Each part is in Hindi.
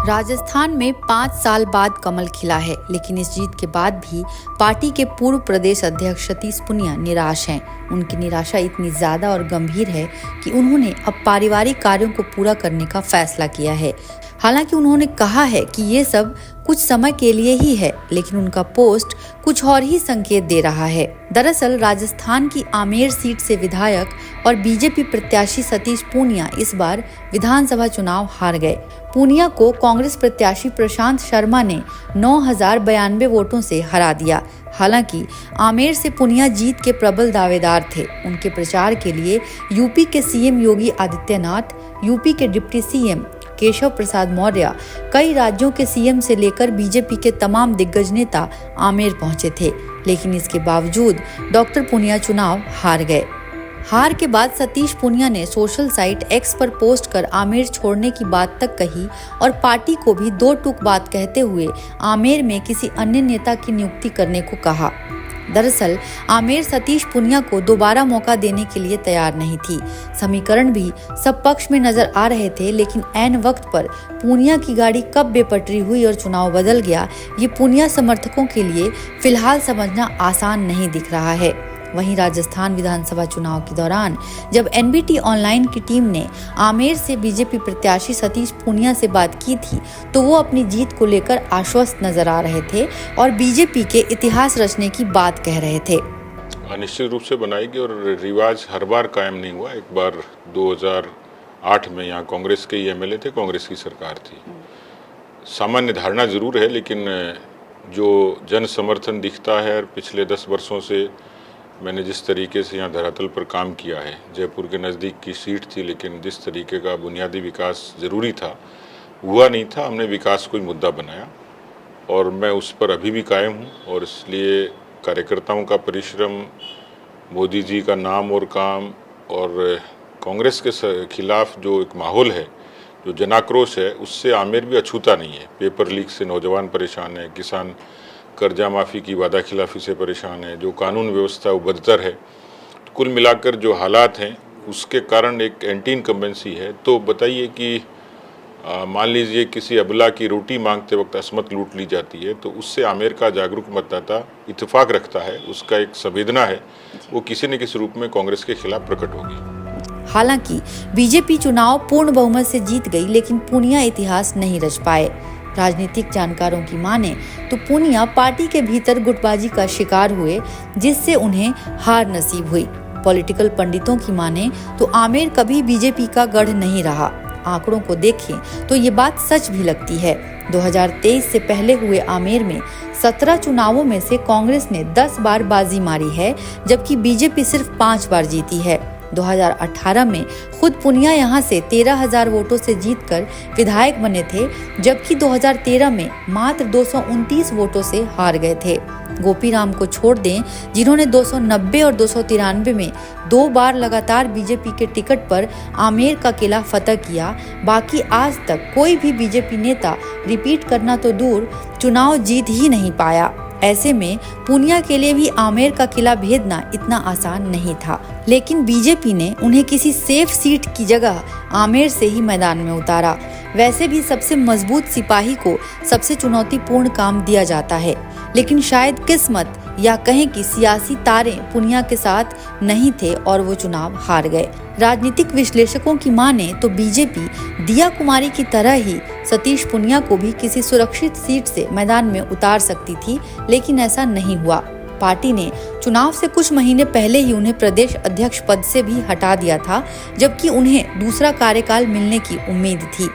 राजस्थान में 5 साल बाद कमल खिला है, लेकिन इस जीत के बाद भी पार्टी के पूर्व प्रदेश अध्यक्ष सतीश पूनिया निराश हैं। उनकी निराशा इतनी ज्यादा और गंभीर है कि उन्होंने अब पारिवारिक कार्यों को पूरा करने का फैसला किया है। हालांकि उन्होंने कहा है कि ये सब कुछ समय के लिए ही है, लेकिन उनका पोस्ट कुछ और ही संकेत दे रहा है। दरअसल राजस्थान की आमेर सीट से विधायक और बीजेपी प्रत्याशी सतीश पूनिया इस बार विधानसभा चुनाव हार गए। पूनिया को कांग्रेस प्रत्याशी प्रशांत शर्मा ने 9,092 वोटों से हरा दिया। हालांकि आमेर से पूनिया जीत के प्रबल दावेदार थे। उनके प्रचार के लिए यूपी के सीएम योगी आदित्यनाथ, यूपी के डिप्टी सीएम केशव प्रसाद मौर्य, कई राज्यों के सीएम से लेकर बीजेपी के तमाम दिग्गज नेता आमेर पहुंचे थे, लेकिन इसके बावजूद डॉक्टर पूनिया चुनाव हार गए। हार के बाद सतीश पूनिया ने सोशल साइट एक्स पर पोस्ट कर आमेर छोड़ने की बात तक कही और पार्टी को भी दो टूक बात कहते हुए आमेर में किसी अन्य नेता की नियुक्ति करने को कहा। दरअसल आमेर सतीश पूनिया को दोबारा मौका देने के लिए तैयार नहीं थी। समीकरण भी सब पक्ष में नजर आ रहे थे, लेकिन ऐन वक्त पर पूनिया की गाड़ी कब बेपटरी हुई और चुनाव बदल गया, ये पूनिया समर्थकों के लिए फिलहाल समझना आसान नहीं दिख रहा है। वहीं राजस्थान विधानसभा चुनाव के दौरान जब एनबीटी ऑनलाइन की टीम ने आमेर से बीजेपी प्रत्याशी सतीश पूनिया से बात की थी, तो वो अपनी जीत को लेकर आश्वस्त नजर आ रहे थे और बीजेपी के इतिहास रचने की बात कह रहे थे। निश्चित रूप से बनाएगी और रिवाज हर बार कायम नहीं हुआ। एक बार 2008 में यहाँ कांग्रेस के ही एमएलए थे, कांग्रेस की सरकार थी। सामान्य धारणा जरूर है, लेकिन जो जन समर्थन दिखता है, पिछले 10 वर्षों से मैंने जिस तरीके से यहाँ धरातल पर काम किया है, जयपुर के नज़दीक की सीट थी, लेकिन जिस तरीके का बुनियादी विकास ज़रूरी था हुआ नहीं था। हमने विकास को ही मुद्दा बनाया और मैं उस पर अभी भी कायम हूँ। और इसलिए कार्यकर्ताओं का परिश्रम, मोदी जी का नाम और काम और कांग्रेस के खिलाफ जो एक माहौल है, जो जनाक्रोश है, उससे आमेर भी अछूता नहीं है। पेपर लीक से नौजवान परेशान है, किसान कर्जा माफ़ी की वादा खिलाफी से परेशान है, जो कानून व्यवस्था वो बदतर है। तो कुल मिलाकर जो हालात हैं उसके कारण एक एंटी इनकम्बेंसी है। तो बताइए कि मान लीजिए किसी अबला की रोटी मांगते वक्त असमत लूट ली जाती है, तो उससे आमेर का जागरूक मतदाता इत्तेफाक रखता है, उसका एक संवेदना है, वो किसी न किसी रूप में कांग्रेस के खिलाफ प्रकट होगी। हालांकि बीजेपी चुनाव पूर्ण बहुमत से जीत गई, लेकिन पूनिया इतिहास नहीं रच पाए। राजनीतिक जानकारों की माने तो पूनिया पार्टी के भीतर गुटबाजी का शिकार हुए, जिससे उन्हें हार नसीब हुई। पॉलिटिकल पंडितों की माने तो आमेर कभी बीजेपी का गढ़ नहीं रहा। आंकड़ों को देखें तो ये बात सच भी लगती है। 2023 से पहले हुए आमेर में 17 चुनावों में से कांग्रेस ने 10 बार बाजी मारी है, जबकि बीजेपी सिर्फ 5 बार जीती है। 2018 में खुद पूनिया यहां से 13,000 वोटों से जीतकर विधायक बने थे, जबकि 2013 में मात्र 229 वोटों से हार गए थे। गोपीराम को छोड़ दें, जिन्होंने 290 और 293 में 2 बार लगातार बीजेपी के टिकट पर आमेर का किला फतह किया, बाकी आज तक कोई भी बीजेपी नेता रिपीट करना तो दूर, चुनाव जीत ही नहीं पाया। ऐसे में पूनिया के लिए भी आमेर का किला भेदना इतना आसान नहीं था, लेकिन बीजेपी ने उन्हें किसी सेफ सीट की जगह आमेर से ही मैदान में उतारा। वैसे भी सबसे मजबूत सिपाही को सबसे चुनौतीपूर्ण काम दिया जाता है, लेकिन शायद किस्मत या कहें कि सियासी तारे पूनिया के साथ नहीं थे और वो चुनाव हार गए। राजनीतिक विश्लेषकों की माने तो बीजेपी दिया कुमारी की तरह ही सतीश पूनिया को भी किसी सुरक्षित सीट से मैदान में उतार सकती थी, लेकिन ऐसा नहीं हुआ। पार्टी ने चुनाव से कुछ महीने पहले ही उन्हें प्रदेश अध्यक्ष पद से भी हटा दिया था, जबकि उन्हें दूसरा कार्यकाल मिलने की उम्मीद थी।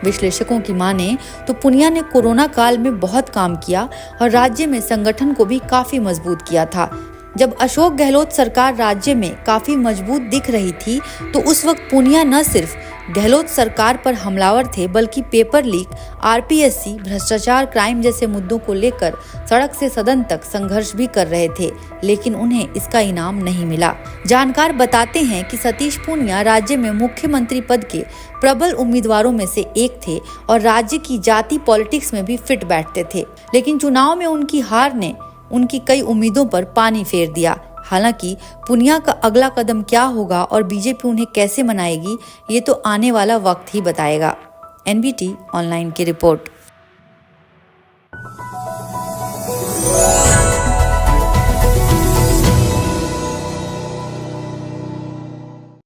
विश्लेषकों की माने तो पूनिया ने कोरोना काल में बहुत काम किया और राज्य में संगठन को भी काफी मजबूत किया था। जब अशोक गहलोत सरकार राज्य में काफी मजबूत दिख रही थी, तो उस वक्त पूनिया न सिर्फ गहलोत सरकार पर हमलावर थे, बल्कि पेपर लीक, आरपीएससी, भ्रष्टाचार, क्राइम जैसे मुद्दों को लेकर सड़क से सदन तक संघर्ष भी कर रहे थे, लेकिन उन्हें इसका इनाम नहीं मिला। जानकार बताते हैं कि सतीश पूनिया राज्य में मुख्यमंत्री पद के प्रबल उम्मीदवारों में से एक थे और राज्य की जाति पॉलिटिक्स में भी फिट बैठते थे, लेकिन चुनाव में उनकी हार ने उनकी कई उम्मीदों पर पानी फेर दिया। हालांकि पूनिया का अगला कदम क्या होगा और बीजेपी उन्हें कैसे मनाएगी, ये तो आने वाला वक्त ही बताएगा। NBT ऑनलाइन की रिपोर्ट।